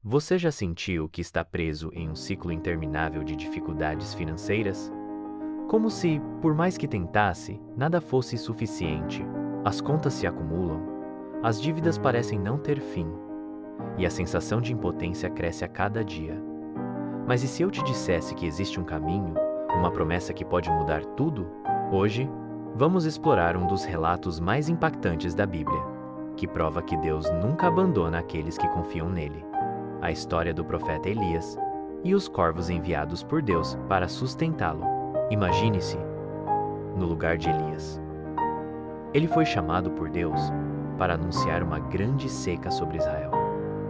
Você já sentiu que está preso em um ciclo interminável de dificuldades financeiras? Como se, por mais que tentasse, nada fosse suficiente. As contas se acumulam, as dívidas parecem não ter fim, e a sensação de impotência cresce a cada dia. Mas e se eu te dissesse que existe um caminho, uma promessa que pode mudar tudo? Hoje, vamos explorar um dos relatos mais impactantes da Bíblia, que prova que Deus nunca abandona aqueles que confiam nele. A história do profeta Elias e os corvos enviados por Deus para sustentá-lo. Imagine-se no lugar de Elias. Ele foi chamado por Deus para anunciar uma grande seca sobre Israel,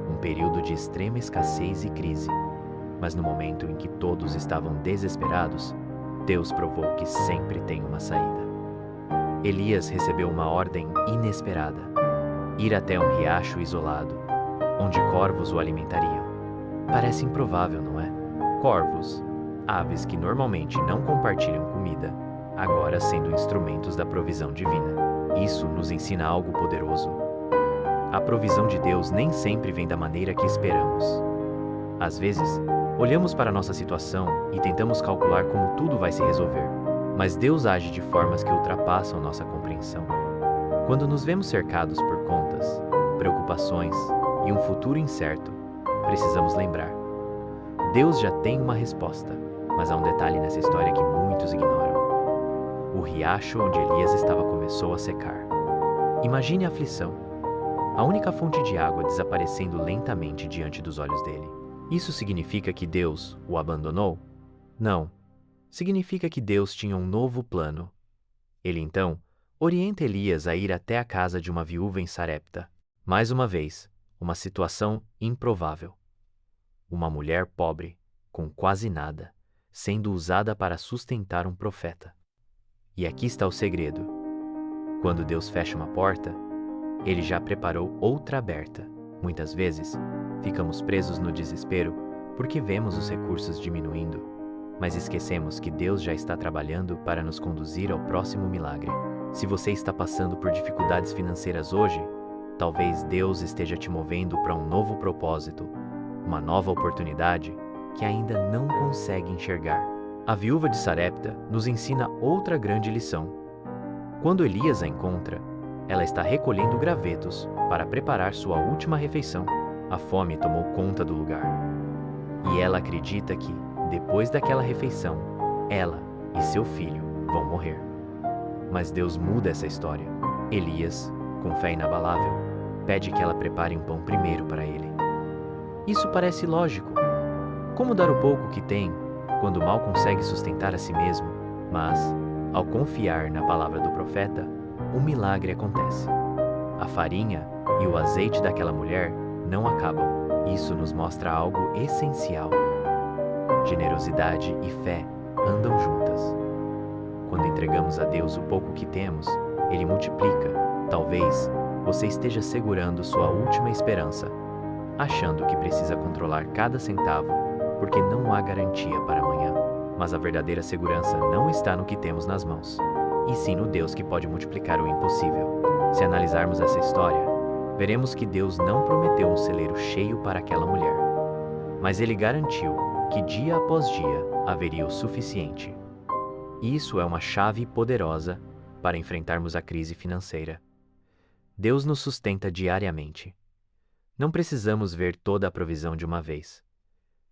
um período de extrema escassez e crise. Mas no momento em que todos estavam desesperados, Deus provou que sempre tem uma saída. Elias recebeu uma ordem inesperada: ir até um riacho isolado, onde corvos o alimentariam. Parece improvável, não é? Corvos, aves que normalmente não compartilham comida, agora sendo instrumentos da provisão divina. Isso nos ensina algo poderoso. A provisão de Deus nem sempre vem da maneira que esperamos. Às vezes, olhamos para nossa situação e tentamos calcular como tudo vai se resolver, mas Deus age de formas que ultrapassam nossa compreensão. Quando nos vemos cercados por contas, preocupações e um futuro incerto, precisamos lembrar: Deus já tem uma resposta, mas há um detalhe nessa história que muitos ignoram. O riacho onde Elias estava começou a secar. Imagine a aflição. A única fonte de água desaparecendo lentamente diante dos olhos dele. Isso significa que Deus o abandonou? Não. Significa que Deus tinha um novo plano. Ele então orienta Elias a ir até a casa de uma viúva em Sarepta. Mais uma vez, uma situação improvável. Uma mulher pobre, com quase nada, sendo usada para sustentar um profeta. E aqui está o segredo. Quando Deus fecha uma porta, Ele já preparou outra aberta. Muitas vezes, ficamos presos no desespero porque vemos os recursos diminuindo, mas esquecemos que Deus já está trabalhando para nos conduzir ao próximo milagre. Se você está passando por dificuldades financeiras hoje, talvez Deus esteja te movendo para um novo propósito, uma nova oportunidade que ainda não consegue enxergar. A viúva de Sarepta nos ensina outra grande lição. Quando Elias a encontra, ela está recolhendo gravetos para preparar sua última refeição. A fome tomou conta do lugar. E ela acredita que, depois daquela refeição, ela e seu filho vão morrer. Mas Deus muda essa história. Elias, com fé inabalável, pede que ela prepare um pão primeiro para ele. Isso parece lógico. Como dar o pouco que tem, quando mal consegue sustentar a si mesmo? Mas, ao confiar na palavra do profeta, um milagre acontece. A farinha e o azeite daquela mulher não acabam. Isso nos mostra algo essencial. Generosidade e fé andam juntas. Quando entregamos a Deus o pouco que temos, Ele multiplica. Talvez você esteja segurando sua última esperança, achando que precisa controlar cada centavo, porque não há garantia para amanhã. Mas a verdadeira segurança não está no que temos nas mãos, e sim no Deus que pode multiplicar o impossível. Se analisarmos essa história, veremos que Deus não prometeu um celeiro cheio para aquela mulher, mas Ele garantiu que dia após dia haveria o suficiente. Isso é uma chave poderosa para enfrentarmos a crise financeira. Deus nos sustenta diariamente. Não precisamos ver toda a provisão de uma vez.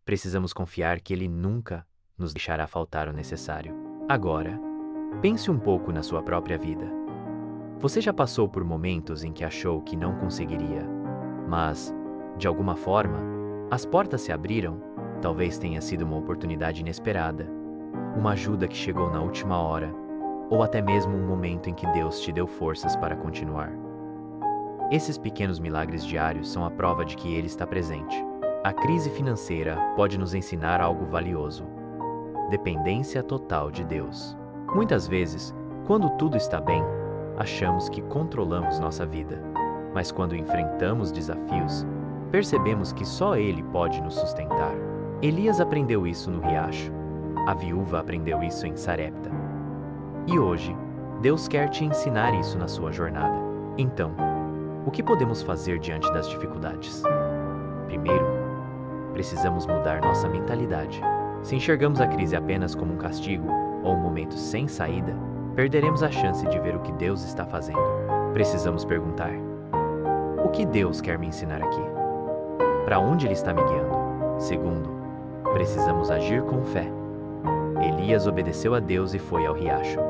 Precisamos confiar que Ele nunca nos deixará faltar o necessário. Agora, pense um pouco na sua própria vida. Você já passou por momentos em que achou que não conseguiria, mas, de alguma forma, as portas se abriram? Talvez tenha sido uma oportunidade inesperada, uma ajuda que chegou na última hora, ou até mesmo um momento em que Deus te deu forças para continuar. Esses pequenos milagres diários são a prova de que Ele está presente. A crise financeira pode nos ensinar algo valioso: dependência total de Deus. Muitas vezes, quando tudo está bem, achamos que controlamos nossa vida. Mas quando enfrentamos desafios, percebemos que só Ele pode nos sustentar. Elias aprendeu isso no riacho. A viúva aprendeu isso em Sarepta. E hoje, Deus quer te ensinar isso na sua jornada. Então, o que podemos fazer diante das dificuldades? Primeiro, Precisamos mudar nossa mentalidade. Se enxergamos a crise apenas como um castigo ou um momento sem saída, perderemos a chance de ver o que Deus está fazendo. Precisamos perguntar: o que Deus quer me ensinar aqui? Para onde Ele está me guiando? Segundo, precisamos agir com fé. Elias obedeceu a Deus e foi ao riacho.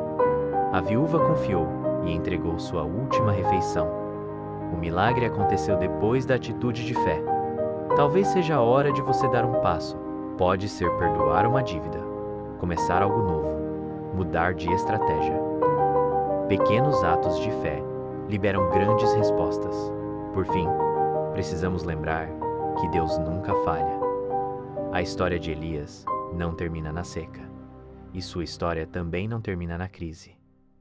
A viúva confiou e entregou sua última refeição. O milagre aconteceu depois da atitude de fé. Talvez seja a hora de você dar um passo. Pode ser perdoar uma dívida, começar algo novo, mudar de estratégia. Pequenos atos de fé liberam grandes respostas. Por fim, precisamos lembrar que Deus nunca falha. A história de Elias não termina na seca, e sua história também não termina na crise.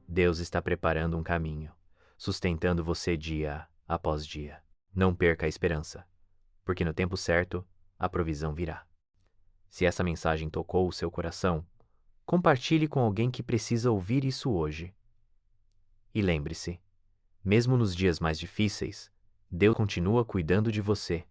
Deus está preparando um caminho, sustentando você dia após dia. Não perca a esperança, porque no tempo certo, a provisão virá. Se essa mensagem tocou o seu coração, compartilhe com alguém que precisa ouvir isso hoje. E lembre-se, mesmo nos dias mais difíceis, Deus continua cuidando de você.